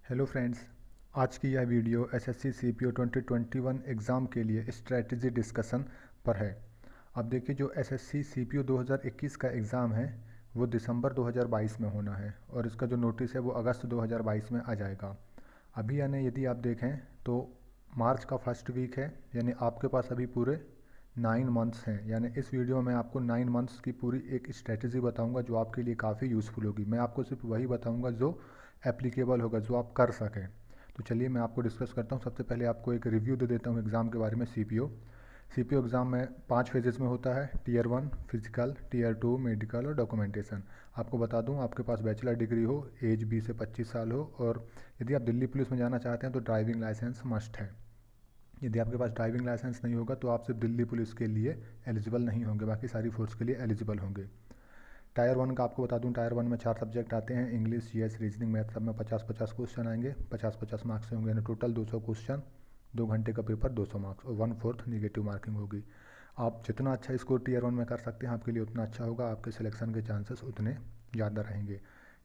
Hello friends. आज की यह वीडियो एसएससी सीपीओ 2021 एग्ज़ाम के लिए स्ट्रेटजी डिस्कशन पर है। अब देखिए, जो एसएससी सीपीओ 2021 का एग्ज़ाम है वो दिसंबर 2022 में होना है और इसका जो नोटिस है वो अगस्त 2022 में आ जाएगा। अभी यानी यदि आप देखें तो मार्च का फर्स्ट वीक है, यानी आपके पास अभी पूरे 9 मंथ्स हैं। यानी इस वीडियो में आपको 9 मंथ्स की पूरी एक स्ट्रेटजी बताऊंगा जो आपके लिए काफ़ी यूज़फुल होगी। मैं आपको सिर्फ वही बताऊंगा जो एप्लीकेबल होगा, जो आप कर सकें। तो चलिए मैं आपको डिस्कस करता हूँ। सबसे पहले आपको एक रिव्यू दे देता हूँ एग्ज़ाम के बारे में। सीपीओ एग्ज़ाम में 5 फेजेस में होता है। टीयर 1 फिजिकल, टीयर 2 मेडिकल और डॉक्यूमेंटेशन। आपको बता दूं, आपके पास बैचलर डिग्री हो, एज 20 से 25 साल हो, और यदि आप दिल्ली पुलिस में जाना चाहते हैं तो ड्राइविंग लाइसेंस मस्ट है। यदि आपके पास ड्राइविंग लाइसेंस नहीं होगा तो आप सिर्फ दिल्ली पुलिस के लिए एलिजिबल नहीं होंगे, बाकी सारी फोर्स के लिए एलिजिबल होंगे। टायर 1 का आपको बता दूं, टायर 1 में 4 सब्जेक्ट आते हैं, इंग्लिश, जीएस, रीजनिंग, मैथ। सब में 50-50 क्वेश्चन आएंगे, 50-50 मार्क्स से होंगे, यानी टोटल 200 क्वेश्चन, 2 घंटे का पेपर, 200 मार्क्स और 1/4 निगेटिव मार्किंग होगी। आप जितना अच्छा स्कोर टीयर 1 में कर सकते हैं आपके लिए उतना अच्छा होगा, आपके सिलेक्शन के चांसेस उतने ज़्यादा रहेंगे।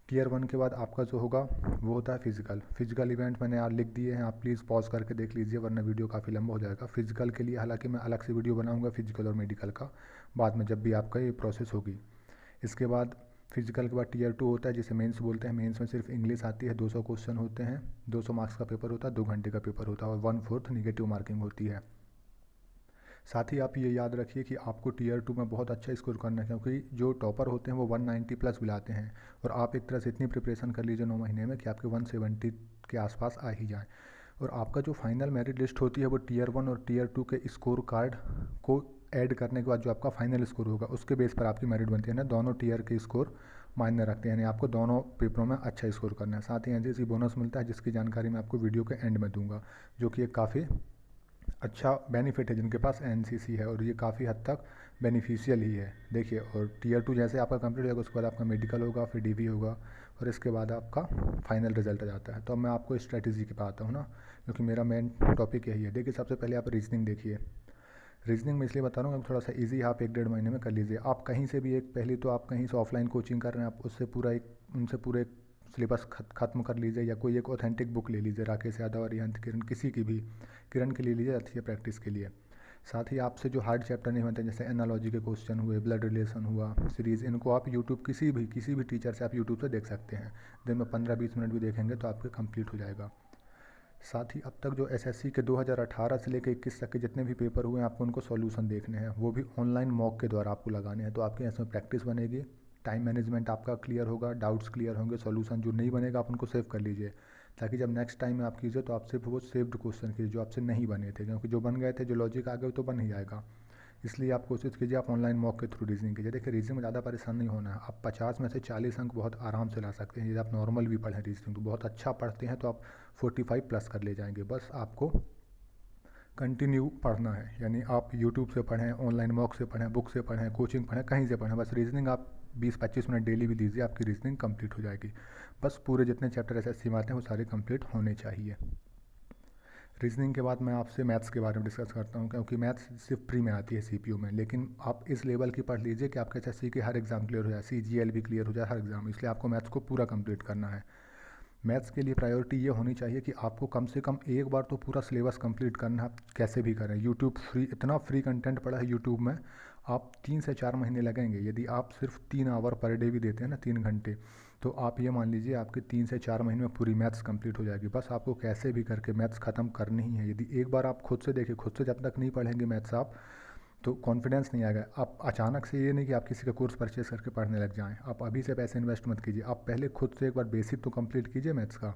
टीयर 1 के बाद आपका जो होगा वो होता है फिजिकल इवेंट। मैंने यार लिख दिए हैं, आप प्लीज़ पॉज करके देख लीजिए वरना वीडियो काफ़ी लंबा हो जाएगा। फिजिकल के लिए हालांकि मैं अलग से वीडियो बनाऊंगा फिजिकल और मेडिकल का बाद में, जब भी आपका ये प्रोसेस होगी। इसके बाद फिजिकल के बाद टीयर 2 होता है जिसे मेंस बोलते हैं। मेंस में सिर्फ इंग्लिश आती है, 200 क्वेश्चन होते हैं, 200 मार्क्स का पेपर होता है, 2 घंटे का पेपर होता है और 1/4 निगेटिव मार्किंग होती है। साथ ही आप ये याद रखिए कि आपको टीयर 2 में बहुत अच्छा स्कोर करना है, क्योंकि जो टॉपर होते हैं वो 190 प्लस भी लाते हैं, और आप एक तरह से इतनी प्रिपरेशन कर लीजिए 9 महीने में कि आपके 170 के आसपास आ ही जाए। और आपका जो फाइनल मेरिट लिस्ट होती है वो टीयर 1 और टीयर 2 के स्कोर कार्ड को ऐड करने के बाद जो आपका फाइनल स्कोर होगा उसके बेस पर आपकी मेरिट बनती है ना। दोनों टीयर के स्कोर मायने रखते हैं, यानी आपको दोनों पेपरों में अच्छा स्कोर करना है। साथ ही एनसीसी बोनस मिलता है जिसकी जानकारी मैं आपको वीडियो के एंड में दूंगा, जो कि एक काफ़ी अच्छा बेनिफिट है जिनके पास एनसीसी है, और ये काफ़ी हद तक बेनिफिशियल ही है। देखिए, और टीयर 2 जैसे आपका कंप्लीट हो जाएगा उसके बाद आपका मेडिकल होगा, फिर डीवी होगा और इसके बाद आपका फाइनल रिजल्ट आ जाता है। तो अब मैं आपको स्ट्रेटजी की बात आता हूँ ना, क्योंकि मेरा मेन टॉपिक यही है। देखिए, सबसे पहले आप रीजनिंग देखिए। रीजनिंग में इसलिए बता रहा हूँ थोड़ा सा इजी है, आप 1-1.5 महीने में कर लीजिए। आप कहीं से भी एक, पहले तो आप कहीं से ऑफलाइन कोचिंग कर रहे हैं, आप उससे पूरा एक उनसे पूरे सिलेबस ख़त्म कर लीजिए, या कोई एक ऑथेंटिक बुक ले लीजिए, राकेश यादव, अरिहंत, किरण, किसी की भी, किरण के ले लीजिए, अच्छी है प्रैक्टिस के लिए। साथ ही आपसे जो हार्ड चैप्टर नहीं बनते, जैसे एनालॉजी के क्वेश्चन हुए, ब्लड रिलेशन हुआ, सीरीज़, इनको आप यूट्यूब किसी भी टीचर से आप यूट्यूब से देख सकते हैं। दिन में 15-20 मिनट भी देखेंगे तो आपके कंप्लीट हो जाएगा। साथ ही अब तक जो एसएससी के 2018 से लेकर 21 तक के जितने भी पेपर हुए हैं आपको उनको सॉल्यूशन देखने हैं, वो भी ऑनलाइन मॉक के द्वारा आपको लगाने हैं। तो आपके इसमें प्रैक्टिस बनेगी, टाइम मैनेजमेंट आपका क्लियर होगा, डाउट्स क्लियर होंगे, सॉल्यूशन जो नहीं बनेगा आप उनको सेव कर लीजिए, ताकि जब नेक्स्ट टाइम में आप कीजिए तो आप सिर्फ वो सेव्ड क्वेश्चन कीजिए जो आपसे नहीं बने थे, क्योंकि जो बन गए थे, जो लॉजिक आ गए तो बन ही जाएगा। इसलिए आप कोशिश कीजिए आप ऑनलाइन मॉक के थ्रू रीजनिंग कीजिए। देखिए, रीजनिंग में ज़्यादा परेशान नहीं होना है, आप 50 में से 40 अंक बहुत आराम से ला सकते हैं। यदि आप नॉर्मल भी पढ़ें रीजनिंग तो बहुत अच्छा पढ़ते हैं तो आप 45 प्लस कर ले जाएंगे। बस आपको कंटिन्यू पढ़ना है, यानी आप यूट्यूब से पढ़ें, ऑनलाइन मॉक से पढ़ें, बुक से पढ़ें, कोचिंग पढ़ें, कहीं से पढ़ें, बस रीजनिंग आप 20-25 मिनट डेली भी दीजिए, आपकी रीजनिंग कंप्लीट हो जाएगी। बस पूरे जितने चैप्टर एसएससी में आते हैं वो सारे कंप्लीट होने चाहिए। रीजनिंग के बाद मैं आपसे मैथ्स के बारे में डिस्कस करता हूँ, क्योंकि मैथ्स सिर्फ प्री में आती है सीपीयू में, लेकिन आप इस लेवल की पढ़ लीजिए कि आपके एसएससी के हर एग्ज़ाम क्लियर हो जाए, सीजीएल भी क्लियर हो जाए, हर एग्ज़ाम। इसलिए आपको मैथ्स को पूरा कंप्लीट करना है। मैथ्स के लिए प्रायोरिटी ये होनी चाहिए कि आपको कम से कम एक बार तो पूरा सिलेबस कंप्लीट करना है, आप कैसे भी करें। यूट्यूब फ्री, इतना फ्री कंटेंट पड़ा है यूट्यूब में, आप 3 से 4 महीने लगेंगे। यदि आप सिर्फ 3 आवर पर डे भी देते हैं ना, 3 घंटे, तो आप ये मान लीजिए आपके 3 से 4 महीने में पूरी मैथ्स कंप्लीट हो जाएगी। बस आपको कैसे भी करके मैथ्स ख़त्म करनी ही है। यदि एक बार आप खुद से देखिए, खुद से जब तक नहीं पढ़ेंगे मैथ्स आप, तो कॉन्फिडेंस नहीं आएगा। आप अचानक से ये नहीं कि आप किसी का कोर्स परचेस करके पढ़ने लग जाएं, आप अभी से पैसे इन्वेस्ट मत कीजिए। आप पहले खुद से एक बार बेसिक तो कंप्लीट कीजिए मैथ्स का।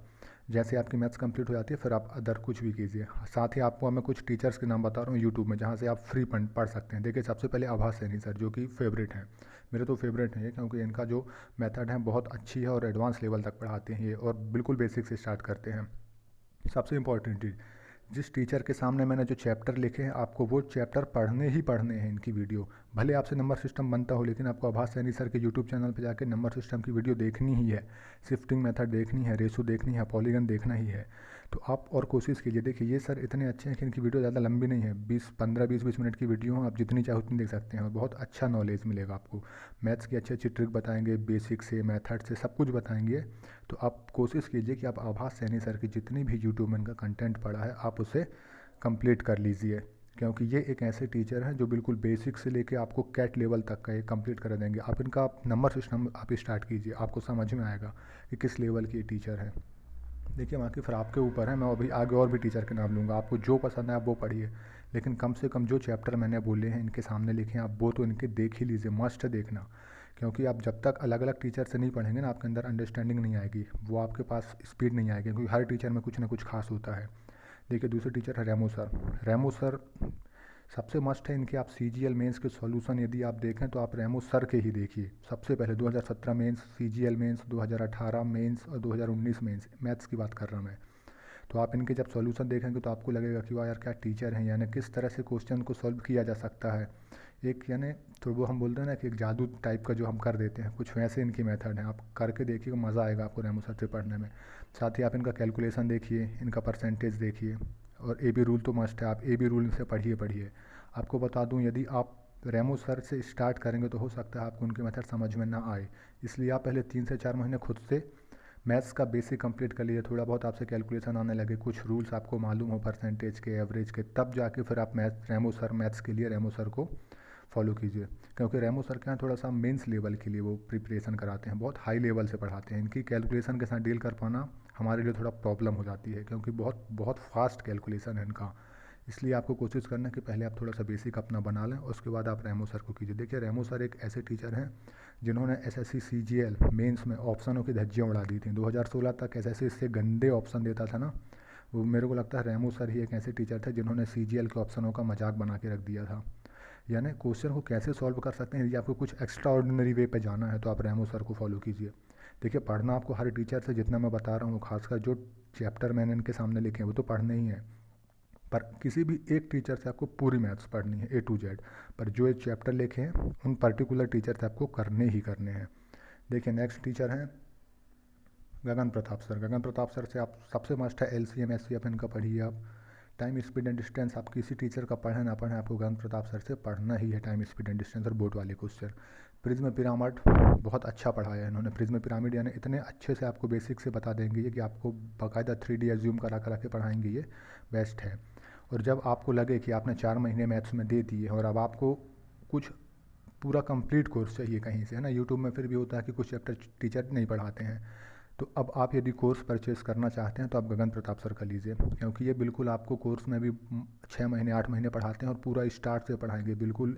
जैसे आपकी मैथ्स कंप्लीट हो जाती है फिर आप अदर कुछ भी कीजिए। साथ ही आपको मैं कुछ टीचर्स के नाम बता रहा हूँ यूट्यूब में, जहाँ से आप फ्री पढ़ सकते हैं। देखिए, सबसे पहले आभास सैनी सर, जो कि फेवरेट हैं, मेरे तो फेवरेट हैं ये, क्योंकि इनका जो मेथड है बहुत अच्छी है और एडवांस लेवल तक पढ़ाते हैं ये, और बिल्कुल बेसिक से स्टार्ट करते हैं। सबसे इम्पॉर्टेंट चीज़, जिस टीचर के सामने मैंने जो चैप्टर लिखे हैं आपको वो चैप्टर पढ़ने ही पढ़ने हैं, इनकी वीडियो भले आपसे नंबर सिस्टम बनता हो, लेकिन आपको आभास सैनी सर के यूट्यूब चैनल पर जाकर नंबर सिस्टम की वीडियो देखनी ही है, शिफ्टिंग मेथड देखनी है, रेशो देखनी है, पॉलीगन देखना ही है। तो आप और कोशिश कीजिए। देखिए ये सर इतने अच्छे हैं कि इनकी वीडियो ज़्यादा लंबी नहीं है, 20 मिनट की वीडियो हो, आप जितनी चाहो उतनी देख सकते हैं और बहुत अच्छा नॉलेज मिलेगा आपको। मैथ्स की अच्छी अच्छी ट्रिक बताएंगे, बेसिक से मैथड से सब कुछ बताएंगे। तो आप कोशिश कीजिए कि आप आभास सैनी सर की जितनी भी यूट्यूब में इनका कंटेंट पड़ा है आप उसे कंप्लीट कर लीजिए, क्योंकि ये एक ऐसे टीचर हैं जो बिल्कुल बेसिक से लेके आपको कैट लेवल तक का ये कंप्लीट कर देंगे। आप इनका नंबर सिस्टम आप स्टार्ट कीजिए, आपको समझ में आएगा कि किस लेवल की टीचर है। देखिए बाकी फिर आपके ऊपर है, मैं अभी आगे और भी टीचर के नाम लूँगा, आपको जो पसंद है आप वो पढ़िए, लेकिन कम से कम जो चैप्टर मैंने बोले हैं इनके सामने लिखे हैं आप वो तो इनके देख ही लीजिए, मस्ट देखना। क्योंकि आप जब तक अलग अलग टीचर से नहीं पढ़ेंगे ना, आपके अंदर अंडरस्टैंडिंग नहीं आएगी, वो आपके पास स्पीड नहीं आएगी, क्योंकि हर टीचर में कुछ ना कुछ खास होता है। देखिए दूसरे टीचर है रेमो सर। रेमो सर सबसे मस्ट है इनके। आप CGL मेंस के सॉल्यूशन यदि आप देखें तो आप रेमो सर के ही देखिए। सबसे पहले 2017 मेंस, CGL मेंस, 2018 मेंस और 2019 मेंस, मैथ्स की बात कर रहा हूँ मैं। तो आप इनके जब सॉल्यूशन देखेंगे तो आपको लगेगा कि वाह यार क्या टीचर हैं, यानी किस तरह से क्वेश्चन को सॉल्व किया जा सकता है। एक यानी तो वो हम बोलते हैं ना कि एक जादू टाइप का जो हम कर देते हैं, कुछ वैसे इनकी मेथड है। आप करके देखिए, मज़ा आएगा आपको रेमो सर से पढ़ने में। साथ ही आप इनका कैलकुलेशन देखिए, इनका परसेंटेज देखिए, और AB रूल तो मस्ट है, आप AB रूल से पढ़िए। आपको बता दूं, यदि आप रेमो सर से स्टार्ट करेंगे तो हो सकता है आपको उनके मेथड समझ में ना आए, इसलिए आप पहले 3 से 4 महीने खुद से मैथ्स का बेसिक कंप्लीट कर लीजिए। थोड़ा बहुत आपसे कैलकुलेशन आने लगे, कुछ रूल्स आपको मालूम हो परसेंटेज के, एवरेज के, तब जाके फिर आप मैथ्स के लिए रेमो सर को फॉलो कीजिए। क्योंकि रेमो सर के यहाँ थोड़ा सा मेंस लेवल के लिए वो प्रिपरेशन कराते हैं, बहुत हाई लेवल से पढ़ाते हैं। इनकी कैलकुलेशन के साथ डील कर पाना हमारे लिए थोड़ा प्रॉब्लम हो जाती है, क्योंकि बहुत बहुत फास्ट कैलकुलेशन है इनका। इसलिए आपको कोशिश करना है कि पहले आप थोड़ा सा बेसिक अपना बना लें, उसके बाद आप रेमो सर को कीजिए। देखिए रेमो सर एक ऐसे टीचर हैं जिन्होंने SSC CGL मेंस में ऑप्शनों की धज्जियाँ उड़ा दी थी। 2016 तक SSC इससे गंदे ऑप्शन देता था ना, वो मेरे को लगता है रेमो सर ही एक ऐसे टीचर थे जिन्होंने CGL के ऑप्शनों का मजाक बना के रख दिया था। यानी क्वेश्चन को कैसे सॉल्व कर सकते हैं, यदि आपको कुछ एक्स्ट्रा ऑर्डिनरी वे पे जाना है तो आप रेमो सर को फॉलो कीजिए। देखिए पढ़ना आपको हर टीचर से जितना मैं बता रहा हूँ, खासकर जो चैप्टर मैंने इनके सामने लिखे हैं वो तो पढ़ने ही हैं, पर किसी भी एक टीचर से आपको पूरी मैथ्स पढ़नी है A to Z। पर जो एक चैप्टर लिखे हैं उन पर्टिकुलर टीचर से आपको करने ही करने हैं। देखिए नेक्स्ट टीचर हैं गगन प्रताप सर। गगन प्रताप सर से आप सबसे मस्ट है LCM SCF इनका पढ़िए आप। टाइम स्पीड एंड डिस्टेंस आप किसी टीचर का पढ़ें ना पढ़ें, आपको गगन प्रताप सर से पढ़ना ही है, टाइम स्पीड एंड डिस्टेंस और बोर्ड वाले क्वेश्चन। प्रिज्म पिरामिड बहुत अच्छा पढ़ाया है इन्होंने। प्रिज्म पिरामिड यानी इतने अच्छे से आपको बेसिक से बता देंगे ये कि आपको बाकायदा 3D एज्यूम करा करा के पढ़ाएंगे, ये बेस्ट है। और जब आपको लगे कि आपने 4 महीने मैथ्स में दे दिए और अब आपको कुछ पूरा कंप्लीट कोर्स चाहिए कहीं से, है ना, यूट्यूब में फिर भी होता है कि कुछ चैप्टर टीचर नहीं पढ़ाते हैं, तो अब आप यदि कोर्स परचेज़ करना चाहते हैं तो आप गगन प्रताप सर का लीजिए, क्योंकि ये बिल्कुल आपको कोर्स में भी 6 महीने 8 महीने पढ़ाते हैं और पूरा स्टार्ट से पढ़ाएंगे, बिल्कुल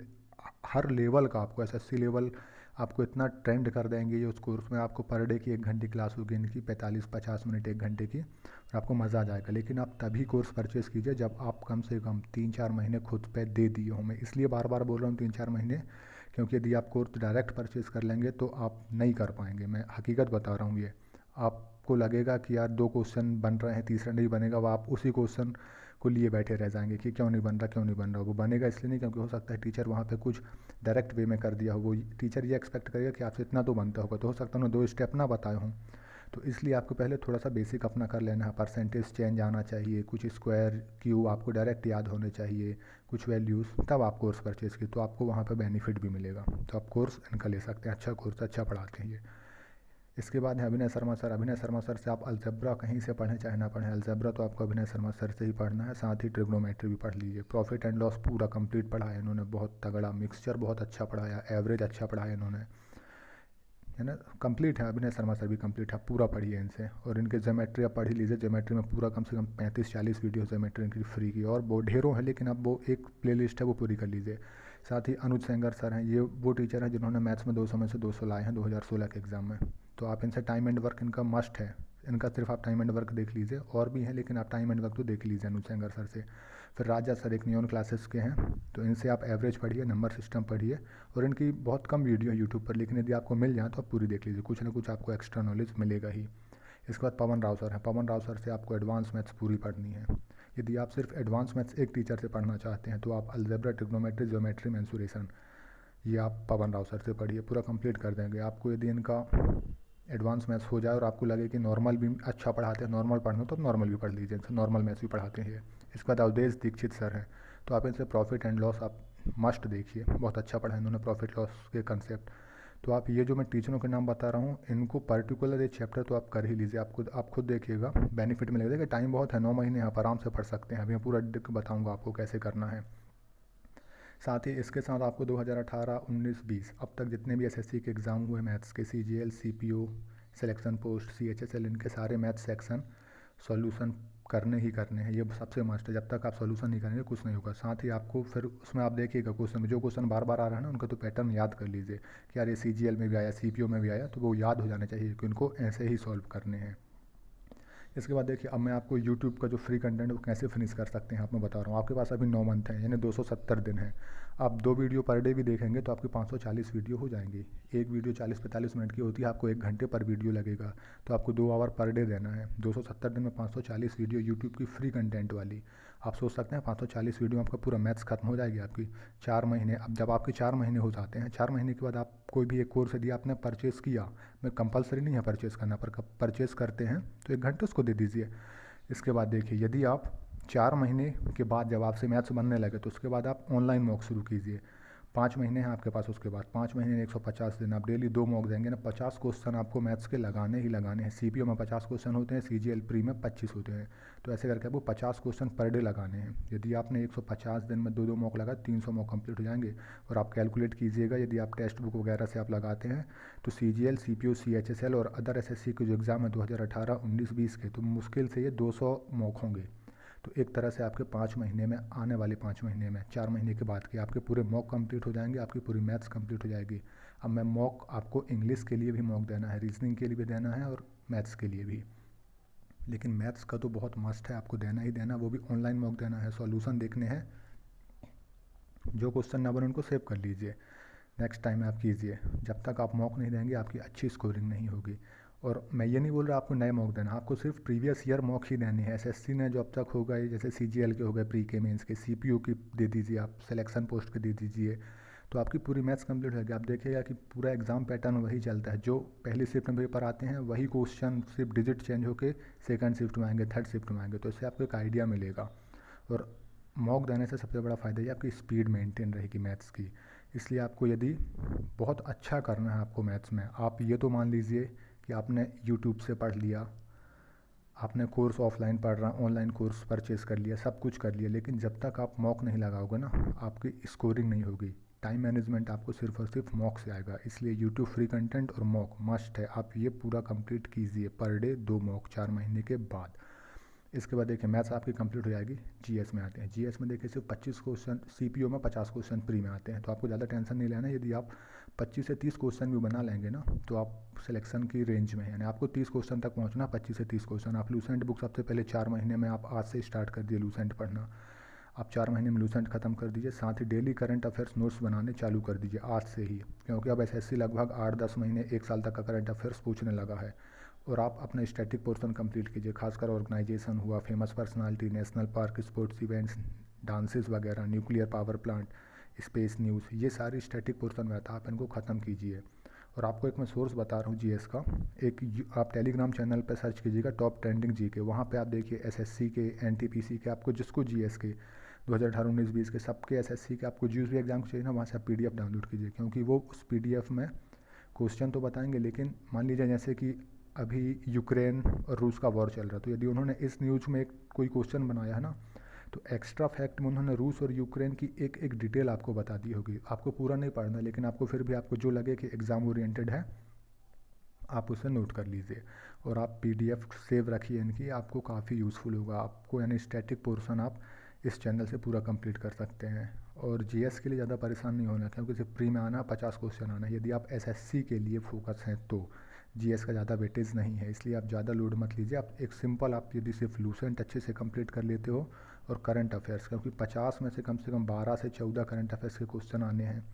हर लेवल का। आपको SSC लेवल आपको इतना ट्रेंड कर देंगे ये उस कोर्स में। आपको पर डे की 1 घंटे क्लास होगी इनकी, 45-50 मिनट 1 घंटे की, और आपको मज़ा आ जाएगा। लेकिन आप तभी कोर्स परचेज़ कीजिए जब आप कम से कम 3-4 महीने खुद पे दे दिए हों। मैं इसलिए बार बार बोल रहा हूँ 3-4 महीने, क्योंकि यदि आप कोर्स डायरेक्ट परचेज़ कर लेंगे तो आप नहीं कर पाएंगे। मैं हकीकत बता रहा हूँ ये। आपको लगेगा कि यार 2 क्वेश्चन बन रहे हैं, तीसरा नहीं बनेगा, वो आप उसी क्वेश्चन को लिए बैठे रह जाएंगे कि क्यों नहीं बन रहा, क्यों नहीं बन रहा। वो बनेगा इसलिए नहीं क्योंकि हो सकता है टीचर वहाँ पे कुछ डायरेक्ट वे में कर दिया हो। वो टीचर ये एक्सपेक्ट करेगा कि आपसे इतना तो बनता होगा, तो हो सकता है उन्होंने 2 स्टेप ना बताए हों। तो इसलिए आपको पहले थोड़ा सा बेसिक अपना कर लेना है। परसेंटेज चेंज आना चाहिए, कुछ स्क्वायर क्यूब आपको डायरेक्ट याद होने चाहिए, कुछ वैल्यूज़, तब आप कोर्स परचेज़ की तो आपको वहाँ पर बेनिफिट भी मिलेगा। तो आप कोर्स इनका ले सकते हैं, अच्छा कोर्स, अच्छा पढ़ाते हैं ये। इसके बाद है अभिनय शर्मा सर। अभिनय शर्मा सर से आप अलजेब्रा कहीं से पढ़ें चाहे ना पढ़ें, अलजेब्रा तो आपको अभिनय शर्मा सर से ही पढ़ना है। साथ ही ट्रिग्नोमेट्री भी पढ़ लीजिए। प्रॉफिट एंड लॉस पूरा कंप्लीट पढ़ाया इन्होंने, बहुत तगड़ा। मिक्सचर बहुत अच्छा पढ़ाया, एवरेज अच्छा पढ़ाया इन्होंने, है ना, कंप्लीट है। अभिनय शर्मा सर भी कंप्लीट है, पूरा पढ़िए इनसे। और इनके ज्योमेट्री आप पढ़ ही लीजिए। ज्योमेट्री में पूरा कम से कम 35-40 वीडियो ज्योमेट्री इनकी फ्री की, और वो ढेरों है लेकिन अब वो एक प्लेलिस्ट है वो पूरी कर लीजिए। साथ ही अनुज सेंगर सर हैं, ये वो टीचर हैं जिन्होंने मैथ्स में 200 में से 200 लाए हैं 2016 के एग्ज़ाम में। तो आप इनसे टाइम एंड वर्क इनका मस्ट है, इनका सिर्फ आप टाइम एंड वर्क देख लीजिए, और भी हैं लेकिन आप टाइम एंड वर्क तो देख लीजिए अनुज सेंगर सर से। फिर राजा सर एक नियॉन क्लासेस के हैं, तो इनसे आप एवरेज पढ़िए, नंबर सिस्टम पढ़िए, और इनकी बहुत कम वीडियो है यूट्यूब पर, लेकिन यदि आपको मिल जाए तो आप पूरी देख लीजिए, कुछ ना कुछ आपको एक्स्ट्रा नॉलेज मिलेगा ही। इसके बाद पवन राव सर है। पवन राव सर से आपको एडवांस मैथ्स पूरी पढ़नी है। यदि आप सिर्फ एडवांस मैथ्स एक टीचर से पढ़ना चाहते हैं तो आप अलजेब्रा, ट्रिग्नोमेट्री, ज्योमेट्री, मेंसुरेशन, ये आप पवन राव सर से पढ़िए, पूरा कंप्लीट कर देंगे। आपको यदि इनका एडवांस मैथ्स हो जाए और आपको लगे कि नॉर्मल भी अच्छा पढ़ाते हैं, नॉर्मल पढ़ना तो नॉर्मल भी पढ़ लीजिए, इनसे नॉर्मल मैथ्स भी पढ़ाते हैं। इसके बाद अवधेश दीक्षित सर हैं, तो आप इनसे प्रॉफिट एंड लॉस आप मस्ट देखिए, बहुत अच्छा पढ़ा है इन्होंने प्रॉफिट लॉस के कंसेप्ट। तो आप ये जो मैं टीचरों के नाम बता रहा हूँ इनको पर्टिकुलर ये चैप्टर तो आप कर ही लीजिए, आप खुद देखिएगा बेनिफिट मिलेगा। देखिए टाइम बहुत है, 9 महीने आप आराम से पढ़ सकते हैं। अभी मैं पूरा बताऊँगा आपको कैसे करना है। साथ ही इसके साथ आपको 2018, 19, 20 अब तक जितने भी एसएससी के एग्ज़ाम हुए मैथ्स के, CGL, CPO, selection post, CHSL, इनके सारे मैथ्स सेक्शन सॉल्यूशन करने ही करने हैं। ये सबसे मस्ट है, जब तक आप सॉल्यूशन नहीं करेंगे कुछ नहीं होगा। साथ ही आपको फिर उसमें आप देखिएगा क्वेश्चन में जो क्वेश्चन बार बार आ रहा है ना, उनका तो पैटर्न याद कर लीजिए कि यार ये सीजीएल में भी आया, सीपीओ में भी आया, तो वो याद हो जाने चाहिए कि उनको ऐसे ही सॉल्व करने हैं। इसके बाद देखिए अब मैं आपको यूट्यूब का जो फ्री कंटेंट वो कैसे फिनिश कर सकते हैं आप मैं बता रहा हूँ। आपके पास अभी 9 मंथ हैं, यानी 270 दिन है। आप 2 वीडियो पर डे भी देखेंगे तो आपकी 540 वीडियो हो जाएंगी। एक वीडियो 40-45 मिनट की होती है, आपको 1 घंटे पर वीडियो लगेगा, तो आपको 2 आवर पर डे देना है। 270 दिन में 540 वीडियो यूट्यूब की फ्री कंटेंट वाली। आप सोच सकते हैं 540 वीडियो में आपका पूरा मैथ्स खत्म हो जाएगी आपकी 4 महीने। अब जब आपके 4 महीने हो जाते हैं, 4 महीने के बाद आप कोई भी एक कोर्स यदि आपने परचेज़ किया, मैं कंपलसरी नहीं है परचेज़ करना, पर परचेज़ करते हैं तो 1 घंटे उसको दे दीजिए। इसके बाद देखिए यदि आप 4 महीने के बाद जब आपसे मैथ्स बनने लगे तो उसके बाद आप ऑनलाइन मॉक शुरू कीजिए। 5 महीने हैं आपके पास, उसके बाद 5 महीने में 150 दिन आप डेली 2 मॉक देंगे ना, 50 क्वेश्चन आपको मैथ्स के लगाने ही लगाने हैं। सीपीओ में 50 क्वेश्चन होते हैं, सीजीएल प्री में 25 होते हैं, तो ऐसे करके आपको 50 क्वेश्चन पर डे लगाने हैं। यदि आपने 150 दिन में 2-2 मॉक लगा, 300 मॉक कंप्लीट हो जाएंगे। और आप कैलकुलेट कीजिएगा यदि आप टेक्स्ट बुक वगैरह से आप लगाते हैं तो सीजीएल, सीपीओ, सीएचएसएल और अदर एसएससी के जो एग्ज़ाम है 2018, 19, 20 के, तो मुश्किल से ये 200 मॉक होंगे। तो एक तरह से आपके 5 महीने में, आने वाले 5 महीने में, 4 महीने के बाद के आपके पूरे मॉक कंप्लीट हो जाएंगे, आपकी पूरी मैथ्स कंप्लीट हो जाएगी। अब मैं मॉक आपको इंग्लिश के लिए भी मॉक देना है, रीजनिंग के लिए भी देना है और मैथ्स के लिए भी, लेकिन मैथ्स का तो बहुत मस्ट है, आपको देना ही देना, वो भी ऑनलाइन मॉक देना है। सॉल्यूशन देखने हैं, जो क्वेश्चन ना बने उनको सेव कर लीजिए, नेक्स्ट टाइम आप कीजिए। जब तक आप मॉक नहीं देंगे आपकी अच्छी स्कोरिंग नहीं होगी। और मैं ये नहीं बोल रहा आपको नए मॉक देना, आपको सिर्फ प्रीवियस ईयर मॉक ही देनी है। एसएससी ने जो अब तक हो गए, जैसे सीजीएल के हो गए, प्री के, मेंस के, सीपीओ की दे दीजिए, आप सिलेक्शन पोस्ट के दे दीजिए, तो आपकी पूरी मैथ्स कंप्लीट होगी। आप देखिएगा कि पूरा एग्जाम पैटर्न वही चलता है, जो पहली शिफ्ट में पेपर आते हैं वही क्वेश्चन, सिर्फ डिजिट चेंज होकर सेकंड शिफ्ट में आएंगे, थर्ड शिफ्ट में आएंगे, तो इससे आपको एक आइडिया मिलेगा। और मॉक देने से सबसे बड़ा फ़ायदा ये आपकी स्पीड मेंटेन रहेगी मैथ्स की। इसलिए आपको यदि बहुत अच्छा करना है आपको मैथ्स में, आप ये तो मान लीजिए कि आपने यूट्यूब से पढ़ लिया, आपने कोर्स ऑफलाइन पढ़ रहा, ऑनलाइन कोर्स परचेज़ कर लिया, सब कुछ कर लिया, लेकिन जब तक आप मॉक नहीं लगाओगे ना, आपकी स्कोरिंग नहीं होगी। टाइम मैनेजमेंट आपको सिर्फ और सिर्फ मॉक से आएगा। इसलिए यूट्यूब फ्री कंटेंट और मॉक मस्ट है, आप ये पूरा कंप्लीट कीजिए, पर डे 2 मॉक 4 महीने के बाद। इसके बाद देखिए मैथ्स आपकी कंप्लीट हो जाएगी। जीएस में आते हैं, जीएस में देखिए सिर्फ 25 क्वेश्चन, सीपीओ में 50 क्वेश्चन प्री में आते हैं, तो आपको ज़्यादा टेंशन नहीं लेना। यदि आप 25 से 30 क्वेश्चन भी बना लेंगे ना, तो आप सिलेक्शन की रेंज में हैं, यानी आपको 30 क्वेश्चन तक पहुंचना, 25 से 30 क्वेश्चन। आप लूसेंट बुक सबसे पहले 4 महीने में आप आज से स्टार्ट कर दिए लूसेंट पढ़ना, आप 4 महीने में लूसेंट खत्म कर दीजिए। साथ ही डेली करंट अफेयर्स नोट्स बनाने चालू कर दीजिए आज से ही, क्योंकि अब एसएससी लगभग 8-10 महीने 1 साल तक का करंट अफेयर्स पूछने लगा है। और आप अपना स्टैटिक पोर्शन कंप्लीट कीजिए, खासकर ऑर्गेनाइजेशन हुआ, famous personality, national park, sports events, dances वगैरह, nuclear power plant, space news, ये सारी स्टैटिक पोर्शन में आता है, आप इनको ख़त्म कीजिए। और आपको एक मैं सोर्स बता रहा हूँ जीएस का, आप टेलीग्राम चैनल पर सर्च कीजिएगा टॉप ट्रेंडिंग जी के, वहाँ पे आप देखिए एसएससी के, एनटीपीसी के, आपको जिसको जीएस के 2018, 19, 20 के सबके, एसएससी के, आपको जिस भी एग्जाम चाहिए ना, वहाँ से आप पीडीएफ डाउनलोड कीजिए, क्योंकि वो उस पीडीएफ में क्वेश्चन तो बताएंगे, लेकिन मान लीजिए जैसे कि अभी यूक्रेन और रूस का वॉर चल रहा है, तो यदि उन्होंने इस न्यूज़ में एक कोई क्वेश्चन बनाया है ना, तो एक्स्ट्रा फैक्ट में उन्होंने रूस और यूक्रेन की एक एक डिटेल आपको बता दी होगी। आपको पूरा नहीं पढ़ना, लेकिन आपको फिर भी आपको जो लगे कि एग्ज़ाम ओरिएंटेड है आप उसे नोट कर लीजिए। और आप पीडीएफ सेव रखिए इनकी, आपको काफ़ी यूज़फुल होगा आपको, यानी स्टैटिक पोर्शन आप इस चैनल से पूरा कंप्लीट कर सकते हैं। और जीएस के लिए ज़्यादा परेशान नहीं होना, क्योंकि सिर्फ प्री में आना 50 क्वेश्चन आना। यदि आप एसएससी के लिए फोकस हैं तो जीएस का ज़्यादा वेटेज नहीं है, इसलिए आप ज़्यादा लोड मत लीजिए। आप एक सिंपल, आप यदि सिर्फ लूसेंट अच्छे से कंप्लीट कर लेते हो और करंट अफेयर्स, क्योंकि 50 में से कम 12 से 14 करंट अफेयर्स के क्वेश्चन आने हैं,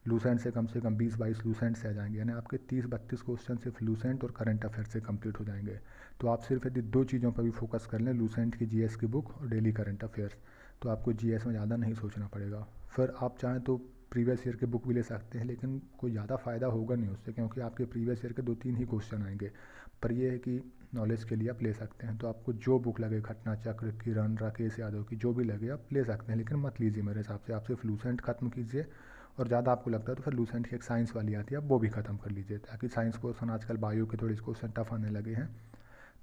लूसेंट से कम 20-22 लूसेंट से आ जाएंगे, यानी आपके 30-32 क्वेश्चन सिर्फ लूसेंट और करंट अफेयर से कंप्लीट हो जाएंगे। तो आप सिर्फ यदि 2 चीज़ों पर भी फोकस कर लें, लूसेंट की जीएस की बुक और डेली करंट अफेयर्स, तो आपको जीएस में ज़्यादा नहीं सोचना पड़ेगा। फिर आप चाहें तो प्रीवियस ईयर के बुक भी ले सकते हैं, लेकिन कोई ज़्यादा फ़ायदा होगा नहीं उससे, क्योंकि आपके प्रीवियस ईयर के 2-3 ही क्वेश्चन आएंगे। पर ये है कि नॉलेज के लिए आप ले सकते हैं। तो आपको जो बुक लगे, घटना चक्र, किरण, राकेश यादव की, जो भी लगे आप ले सकते हैं, लेकिन मत लीजिए मेरे हिसाब से। आप सिर्फ लूसेंट ख़त्म कीजिए, और ज़्यादा आपको लगता है तो फिर लूसेंट की एक साइंस वाली आती है, आप वो भी ख़त्म कर लीजिए, ताकि साइंस पोर्सन आजकल बायो के थोड़े क्वेश्चन टफ आने लगे हैं,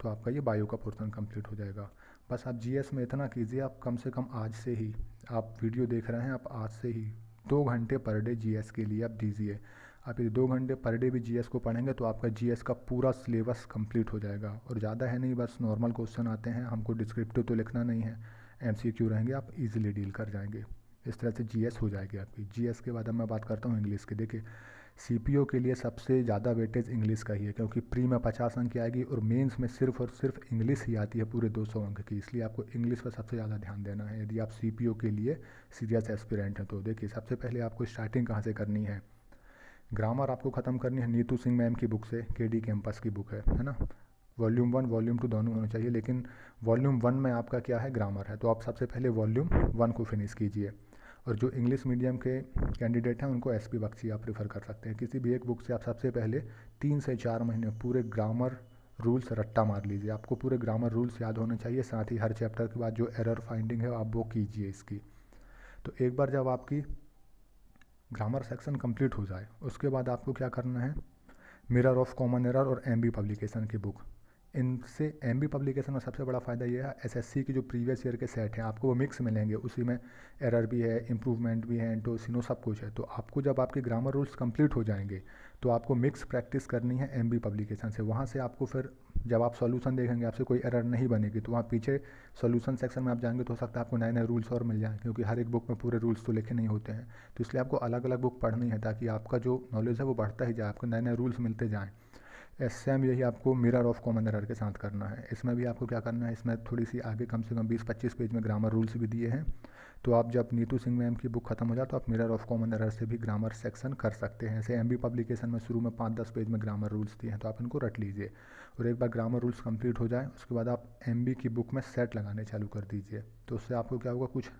तो आपका ये बायो का पोर्सन कंप्लीट हो जाएगा। बस आप जीएस में इतना कीजिए, आप कम से कम आज से ही, आप वीडियो देख रहे हैं, आप आज से ही 2 घंटे पर डे जीएस के लिए आप दीजिए। आप ये 2 घंटे पर डे भी जीएस को पढ़ेंगे तो आपका जीएस का पूरा सिलेबस कंप्लीट हो जाएगा। और ज़्यादा है नहीं, बस नॉर्मल क्वेश्चन आते हैं, हमको डिस्क्रिप्टिव तो लिखना नहीं है, एमसीक्यू रहेंगे, आप इजीली डील कर जाएंगे। इस तरह से जीएस हो जाएगी आपकी। जीएस के बाद अब मैं बात करता हूँ इंग्लिश की। देखिए, सीपीओ के लिए सबसे ज़्यादा वेटेज इंग्लिश का ही है, क्योंकि प्री में 50 अंक की आएगी और मेंस में सिर्फ और सिर्फ इंग्लिश ही आती है पूरे 200 अंक की, इसलिए आपको इंग्लिश पर सबसे ज़्यादा ध्यान देना है यदि आप सीपीओ के लिए सीरियस एस्पिरेंट हैं तो। देखिए, सबसे पहले आपको स्टार्टिंग कहाँ से करनी है, ग्रामर आपको ख़त्म करनी है नीतू सिंह मैम की बुक से, केडी कैंपस की बुक है ना। वॉल्यूम 1 वॉल्यूम 2 दोनों होने चाहिए, लेकिन वॉल्यूम 1 में आपका क्या है, ग्रामर है, तो आप सबसे पहले वॉल्यूम 1 को फिनिश कीजिए। और जो इंग्लिश मीडियम के कैंडिडेट हैं उनको एसपी बख्शी आप प्रेफर कर सकते हैं। किसी भी एक बुक से आप सबसे पहले 3 से 4 महीने पूरे ग्रामर रूल्स रट्टा मार लीजिए। आपको पूरे ग्रामर रूल्स याद होने चाहिए, साथ ही हर चैप्टर के बाद जो एरर फाइंडिंग है आप वो कीजिए इसकी। तो एक बार जब आपकी ग्रामर सेक्शन कंप्लीट हो जाए, उसके बाद आपको क्या करना है, मिरर ऑफ कॉमन एरर और एमबी पब्लिकेशन की बुक। इनसे एमबी पब्लिकेशन में सबसे बड़ा फ़ायदा ये है, एसएससी की जो प्रीवियस ईयर के सेट हैं आपको वो मिक्स मिलेंगे, उसी में एरर भी है, इम्प्रूवमेंट भी है, एंटोसिनो सब कुछ है। तो आपको जब आपके ग्रामर रूल्स कंप्लीट हो जाएंगे तो आपको मिक्स प्रैक्टिस करनी है एमबी पब्लिकेशन से। वहाँ से आपको फिर जब आप सॉल्यूशन देखेंगे आपसे कोई एरर नहीं बनेगी, तो वहाँ पीछे सॉल्यूशन सेक्शन में आप जाएंगे तो हो सकता है आपको नए नए रूल्स और मिल जाएँ, क्योंकि हर एक बुक में पूरे रूल्स तो लिखे नहीं होते हैं। तो इसलिए आपको अलग अलग बुक पढ़नी है, ताकि आपका जो नॉलेज है वो बढ़ता ही जाए, आपको नए नए रूल्स मिलते जाएँ। सेम यही आपको मिरर ऑफ कॉमन एरर के साथ करना है। इसमें भी आपको क्या करना है, इसमें थोड़ी सी आगे कम से कम 20-25 पेज में ग्रामर रूल्स भी दिए हैं। तो आप जब नीतू सिंह मैम की बुक खत्म हो जाए तो आप मिरर ऑफ कॉमन एरर से भी ग्रामर सेक्शन कर सकते हैं। ऐसे एमबी पब्लिकेशन में शुरू में 5-10 पेज में ग्रामर रूल्स दिए हैं, तो आप इनको रट लीजिए। और एक बार ग्रामर रूल्स कंप्लीट हो जाए उसके बाद आप एमबी की बुक में सेट लगाने चालू कर दीजिए। तो उससे आपको क्या होगा, कुछ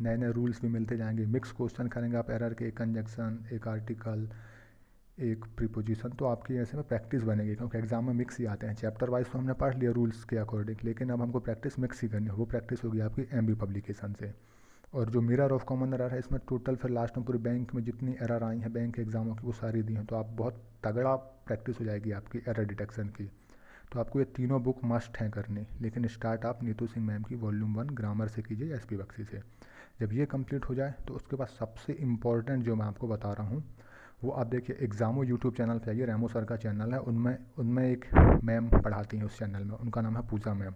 नए नए रूल्स भी मिलते जाएंगे। मिक्स क्वेश्चन करेंगे आप एरर के, एक कंजक्शन, एक आर्टिकल, एक प्रीपोजिशन, तो आपकी ऐसे में प्रैक्टिस बनेगी, क्योंकि एग्जाम में मिक्स ही आते हैं। चैप्टर वाइज तो हमने पढ़ लिया रूल्स के अकॉर्डिंग, लेकिन अब हमको प्रैक्टिस मिक्स ही करनी है। वो प्रैक्टिस होगी आपकी एमबी पब्लिकेशन से। और जो मिरर ऑफ कॉमन एरर है, इसमें टोटल फिर लास्ट में पूरे बैंक में जितनी एरर आई हैं बैंक के एग्जामों की वो सारी दी हैं, तो आप बहुत तगड़ा प्रैक्टिस हो जाएगी आपकी एरर डिटेक्शन की। तो आपको ये तीनों बुक मस्ट हैं करनी, लेकिन स्टार्ट आप नीतू सिंह मैम की वॉल्यूम 1 ग्रामर से कीजिए, एसपी बख्शी से। जब ये कंप्लीट हो जाए तो उसके बाद सबसे इम्पॉर्टेंट जो मैं आपको बता रहा हूँ वो आप देखिए, एग्ज़ामो यूट्यूब चैनल पे आइए, रेमो सर का चैनल है, उनमें उनमें एक मैम पढ़ाती हैं उस चैनल में, उनका नाम है पूजा मैम।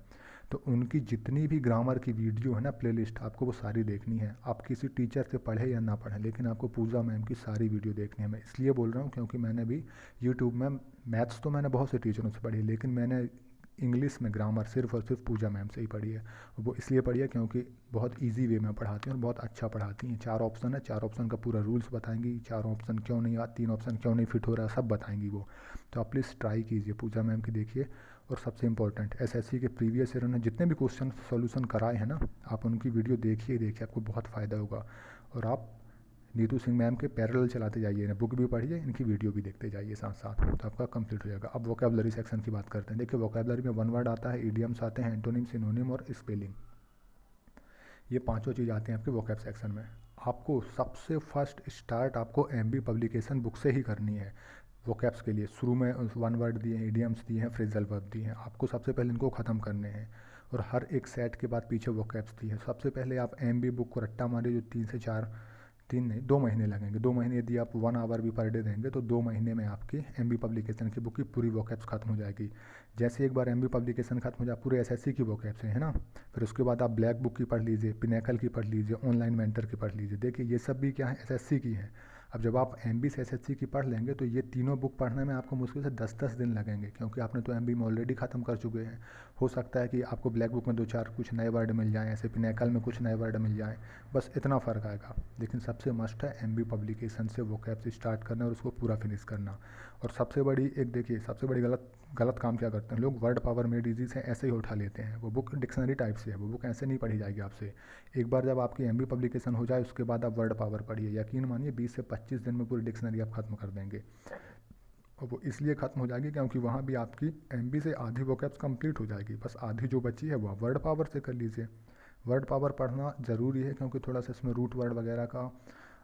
तो उनकी जितनी भी ग्रामर की वीडियो है ना, प्लेलिस्ट, आपको वो सारी देखनी है। आप किसी टीचर से पढ़े या ना पढ़ें, लेकिन आपको पूजा मैम की सारी वीडियो देखनी है। मैं इसलिए बोल रहा हूँ क्योंकि मैंने भी यूट्यूब में मैथ्स तो मैंने बहुत से टीचरों से पढ़ी, लेकिन मैंने इंग्लिश में ग्रामर सिर्फ और सिर्फ पूजा मैम से ही पढ़ी है। वो इसलिए पढ़ी है क्योंकि बहुत इजी वे में पढ़ाती हैं और बहुत अच्छा पढ़ाती हैं। 4 ऑप्शन है, 4 ऑप्शन का पूरा रूल्स बताएंगी, 4 ऑप्शन क्यों नहीं, 3 ऑप्शन क्यों नहीं फिट हो रहा है, सब बताएंगी वो। तो आप प्लीज़ ट्राई कीजिए, पूजा मैम की देखिए। और सबसे इंपॉर्टेंट, एसएससी के प्रीवियस ईयर में जितने भी क्वेश्चन सॉल्यूशन कराए हैं ना, आप उनकी वीडियो देखिए, आपको बहुत फ़ायदा होगा। और आप नीतू सिंह मैम के पैरेलल चलाते जाइए, बुक भी पढ़िए, इनकी वीडियो भी देखते जाइए साथ साथ, तो आपका कंप्लीट हो जाएगा। अब वोकैबुलरी सेक्शन की बात करते हैं। देखिए, वोकैबुलरी में 1 वर्ड आता है, इडियम्स आते हैं, एंटोनिम, सिनोनिम और स्पेलिंग, ये पांचों चीज़ आती हैं आपके वोकैब सेक्शन में। आपको सबसे फर्स्ट स्टार्ट आपको एमबी पब्लिकेशन बुक से ही करनी है। वोकैब्स के लिए शुरू में 1 वर्ड दिए हैं, इडियम्स दिए हैं, फ्रेजल वर्ब दिए हैं, आपको सबसे पहले इनको ख़त्म करने हैं। और हर एक सेट के बाद पीछे वोकैब्स दी है। सबसे पहले आप एमबी बुक को रट्टा मारिए, जो 3 से 4, 3 नहीं 2 महीने लगेंगे। 2 महीने यदि आप 1 आवर भी पर डे देंगे तो 2 महीने में आपकी एमबी पब्लिकेशन की बुक की पूरी वोकैब्स खत्म हो जाएगी। जैसे एक बार एमबी पब्लिकेशन खत्म हो जाए, पूरे एसएससी की वोकैब्स है ना, फिर उसके बाद आप ब्लैक बुक की पढ़ लीजिए, पिनेकल की पढ़ लीजिए, ऑनलाइन मेंटर की पढ़ लीजिए। देखिए, ये सब भी क्या है, एसएससी की है। अब जब आप एमबी से एसएससी की पढ़ लेंगे तो ये तीनों बुक पढ़ने में आपको मुश्किल से 10-10 दिन लगेंगे, क्योंकि आपने तो एमबी में ऑलरेडी ख़त्म कर चुके हैं। हो सकता है कि आपको ब्लैक बुक में 2-4 कुछ नए वर्ड मिल जाएँ, ऐसे पिनेकल में कुछ नए वर्ड मिल जाएँ, बस इतना फ़र्क आएगा। लेकिन सबसे मस्ट है एमबी पब्लिकेशन से वोकैब से स्टार्ट करना और उसको पूरा फिनिश करना। और सबसे बड़ी एक देखिए, सबसे बड़ी गलत गलत काम क्या करते हैं लोग, वर्ड पावर मेड इजी से ऐसे ही उठा लेते हैं। वो बुक डिक्शनरी टाइप से है, वो बुक ऐसे नहीं पढ़ी जाएगी आपसे। एक बार जब आपकी एमबी पब्लिकेशन हो जाए उसके बाद आप वर्ड पावर पढ़िए, यकीन मानिए 20 से 25 दिन में पूरी डिक्शनरी आप खत्म कर देंगे। और वो इसलिए ख़त्म हो जाएगी क्योंकि वहाँ भी आपकी एमबी से आधी वोकैब्स कंप्लीट हो जाएगी, बस आधी जो बची है वो वर्ड पावर से कर लीजिए। वर्ड पावर पढ़ना ज़रूरी है क्योंकि थोड़ा सा इसमें रूट वर्ड वगैरह का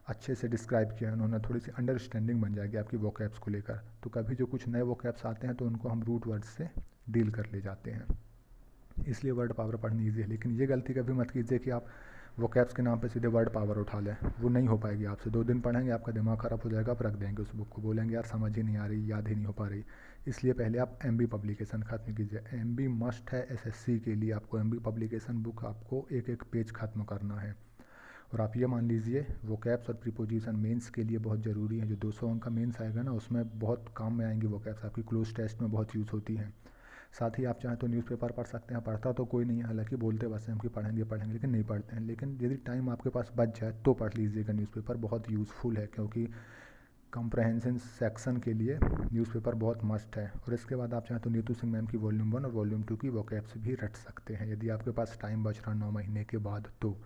अच्छे से डिस्क्राइब किया है उन्होंने, थोड़ी सी अंडरस्टैंडिंग बन जाएगी आपकी वोकैब्स को लेकर। तो कभी जो कुछ नए वोकैब्स आते हैं तो उनको हम रूट वर्ड से डील कर ले जाते हैं, इसलिए वर्ड पावर पढ़नी ईजी है। लेकिन ये गलती कभी मत कीजिए कि आप वोकैब्स के नाम पे सीधे वर्ड पावर उठा लें, वो नहीं हो पाएगी आपसे। 2 दिन पढ़ेंगे आपका दिमाग ख़राब हो जाएगा, आप रख देंगे उस बुक को, बोलेंगे यार समझ ही नहीं आ रही, याद ही नहीं हो पा रही। इसलिए पहले आप एमबी पब्लिकेशन ख़त्म कीजिए। एमबी मस्ट है एसएससी के लिए, आपको एमबी पब्लिकेशन बुक आपको एक एक पेज ख़त्म करना है। और आप ये मान लीजिए वोकैब्स और प्रीपोजिशन मेंस के लिए बहुत ज़रूरी है। जो 200 अंक का मेंस आएगा ना उसमें बहुत काम में आएंगी वोकैब्स, आपकी क्लोज टेस्ट में बहुत यूज़ होती हैं। साथ ही आप चाहें तो न्यूज़पेपर पढ़ सकते हैं, पढ़ता तो कोई नहीं है हालांकि, बोलते बस हैं हम कि पढ़ेंगे पढ़ेंगे लेकिन नहीं पढ़ते हैं। लेकिन यदि टाइम आपके पास बच जाए तो पढ़ लीजिएगा न्यूज़पेपर, बहुत यूज़फुल है क्योंकि कंप्रहेंशन सेक्शन के लिए न्यूज़पेपर बहुत मस्ट है। और इसके बाद आप चाहें तो नीतू सिंह मैम की वॉल्यूम 1 और वॉल्यूम 2 की वोकैब्स भी रट सकते हैं यदि आपके पास टाइम बच रहा 9 महीने के बाद। तो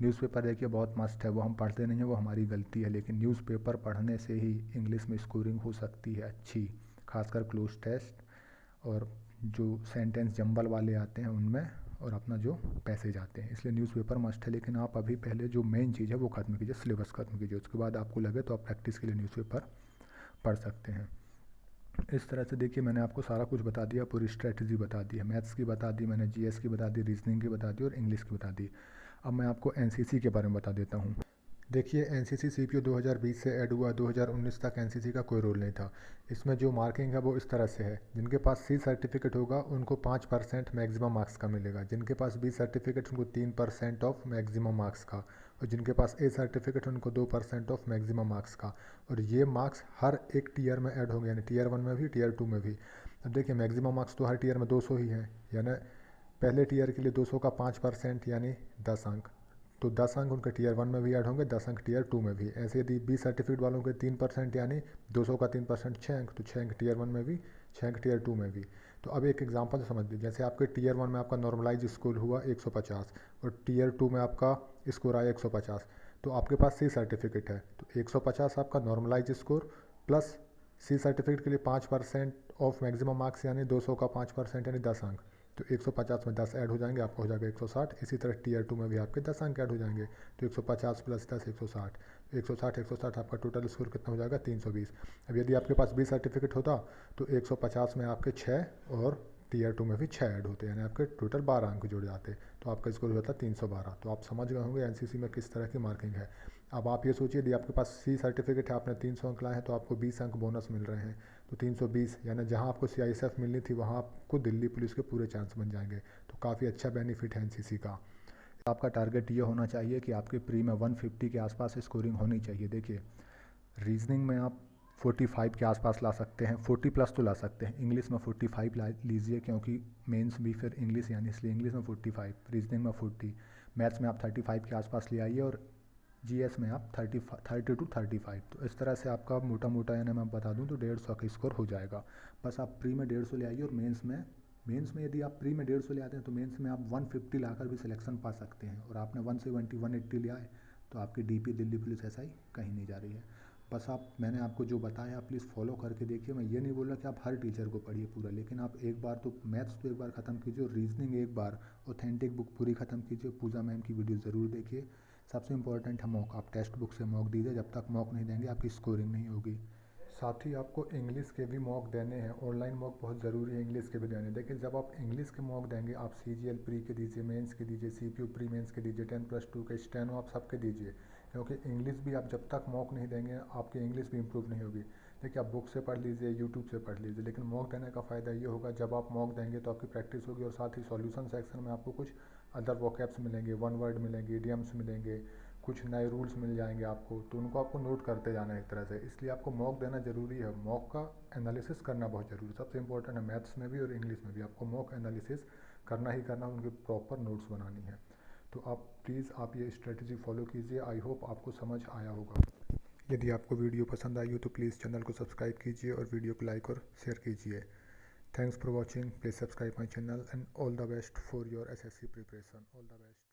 न्यूज़पेपर देखिए बहुत मस्त है, वो हम पढ़ते नहीं हैं, वो हमारी गलती है, लेकिन न्यूज़पेपर पढ़ने से ही इंग्लिश में स्कोरिंग हो सकती है अच्छी, खासकर क्लोज टेस्ट और जो सेंटेंस जंबल वाले आते हैं उनमें, और अपना जो पैसेज आते हैं। इसलिए न्यूज़पेपर मस्ट है। लेकिन आप अभी पहले जो मेन चीज़ है वो ख़त्म कीजिए, सिलेबस ख़त्म कीजिए, उसके बाद आपको लगे तो आप प्रैक्टिस के लिए न्यूज़पेपर पढ़ सकते हैं। इस तरह से देखिए मैंने आपको सारा कुछ बता दिया, पूरी स्ट्रेटजी बता दी है, मैथ्स की बता दी मैंने, जीएस की बता दी, रीजनिंग की बता दी और इंग्लिश की बता दी। अब मैं आपको एनसीसी के बारे में बता देता हूँ। देखिए एनसीसी सीपीओ 2020 से ऐड हुआ, 2019 तक एनसीसी का कोई रोल नहीं था। इसमें जो मार्किंग है वो इस तरह से है, जिनके पास सी सर्टिफिकेट होगा उनको 5% मैक्सिमम मार्क्स का मिलेगा, जिनके पास बी सर्टिफिकेट उनको 3% ऑफ मैक्सिमम मार्क्स का, और जिनके पास ए सर्टिफिकेट उनको 2% ऑफ मैक्सिमम मार्क्स का। और ये मार्क्स हर एक टीयर में ऐड होंगे, यानी टीयर 1 में भी टीयर 2 में भी। अब देखिए मैक्सिमम मार्क्स तो हर टीयर में 200 ही है, यानी पहले टीयर के लिए 200 का 5% यानी 10 अंक, तो 10 अंक उनके टीयर 1 में भी ऐड होंगे, 10 अंक टीयर 2 में भी। ऐसे यदि बी सर्टिफिकेट वालों के 3% यानी 200 का 3% 6 अंक, तो 6 अंक टीयर 1 में भी, 6 अंक टीयर 2 में भी। तो अब एक एग्जांपल समझ लीजिए, जैसे आपके टीयर 1 में आपका नॉर्मलाइज स्कोर हुआ 150 और टीयर 2 में आपका स्कोर आया 150, तो आपके पास सी सर्टिफिकेट है, तो 150 आपका normalise score plus C certificate के लिए 5% ऑफ मैक्सिमम मार्क्स यानी 200 का 5% यानी 10 अंक, तो 150 में 10 ऐड हो जाएंगे, आपका हो जाएगा 160। इसी तरह टीयर 2 में भी आपके 10 अंक ऐड हो जाएंगे, तो 150 प्लस 10 160, 160 आपका टोटल स्कोर कितना हो जाएगा 320। अब यदि आपके पास बी सर्टिफिकेट होता तो 150 में आपके 6 और टीयर 2 में भी 6 ऐड होते, यानी आपके टोटल 12 अंक जुड़ जाते, तो आपका स्कोर हो जाता 312। तो आप समझ गए होंगे एनसीसी में किस तरह की मार्किंग है। अब आप ये सोचिए यदि आपके पास सी सर्टिफिकेट है, आपने 300 अंक लाए हैं तो आपको 20 अंक बोनस मिल रहे हैं, तो 320 यानी जहां आपको सीआईएसएफ मिलनी थी वहां आपको दिल्ली पुलिस के पूरे चांस बन जाएंगे। तो काफ़ी अच्छा बेनिफिट है एनसीसी का। आपका टारगेट ये होना चाहिए कि आपके प्री में 150 के आसपास स्कोरिंग होनी चाहिए। देखिए रीजनिंग में आप 45 के आसपास ला सकते हैं, 40 प्लस तो ला सकते हैं। इंग्लिश में 45 ला लीजिए क्योंकि मेंस भी फिर इंग्लिश यानी, इसलिए इंग्लिश में 45, रीजनिंग में 40, मैथ्स में आप 35 के आसपास ले आइए और जीएस में आप 30 टू 35। तो इस तरह से आपका मोटा मोटा यानी मैं बता दूं तो 150 का स्कोर हो जाएगा। बस आप प्री में 150 ले आइए और मेंस में यदि आप प्री में 150 ले आते हैं तो मेंस में आप 150 लाकर भी सिलेक्शन पा सकते हैं, और आपने 170 180 ले आए तो आपकी डीपी दिल्ली पुलिस एसआई कहीं नहीं जा रही है। बस मैंने आपको जो बताया आप प्लीज़ फॉलो करके देखिए। मैं ये नहीं बोल रहा कि आप हर टीचर को पढ़िए पूरा, लेकिन आप एक बार तो मैथ्स तो एक बार ख़त्म कीजिए और रीजनिंग एक बार ऑथेंटिक बुक पूरी ख़त्म कीजिए। पूजा मैम की वीडियो ज़रूर देखिए। सबसे इंपॉर्टेंट है मॉक, आप टेक्स्ट बुक से मॉक दीजिए, जब तक मॉक नहीं देंगे आपकी स्कोरिंग नहीं होगी। साथ ही आपको इंग्लिश के भी मॉक देने हैं, ऑनलाइन मॉक बहुत ज़रूरी है इंग्लिश के भी देने। देखिए जब आप इंग्लिश के मॉक देंगे आप सीजीएल प्री के दीजिए, मेंस के दीजिए, सीपीयू प्री मेंस के दीजिए, 10+2 के स्टेनो आप सबके दीजिए, क्योंकि इंग्लिश भी आप जब तक मॉक नहीं देंगे आपकी इंग्लिश भी इम्प्रूव नहीं होगी। देखिए आप बुक से पढ़ लीजिए, यूट्यूब से पढ़ लीजिए, लेकिन मॉक देने का फ़ायदा ये होगा जब आप मॉक देंगे तो आपकी प्रैक्टिस होगी, और साथ ही सॉल्यूशन सेक्शन में आपको कुछ अदर वोकैब्स मिलेंगे, वन वर्ड मिलेंगे, इडियम्स मिलेंगे, कुछ नए रूल्स मिल जाएंगे आपको, तो उनको आपको नोट करते जाना है एक तरह से। इसलिए आपको मॉक देना ज़रूरी है, मॉक का एनालिसिस करना बहुत ज़रूरी है। सबसे इंपॉर्टेंट है मैथ्स में भी और इंग्लिश में भी आपको मॉक एनालिसिस करना ही करना, उनकी प्रॉपर नोट्स बनानी है। तो आप प्लीज़ आप ये स्ट्रेटजी फॉलो कीजिए। आई होप आपको समझ आया होगा। यदि आपको वीडियो पसंद आई हो तो प्लीज़ चैनल को सब्सक्राइब कीजिए और वीडियो को लाइक और शेयर कीजिए। Thanks for watching. Please subscribe my channel and all the best for your SSC preparation. All the best.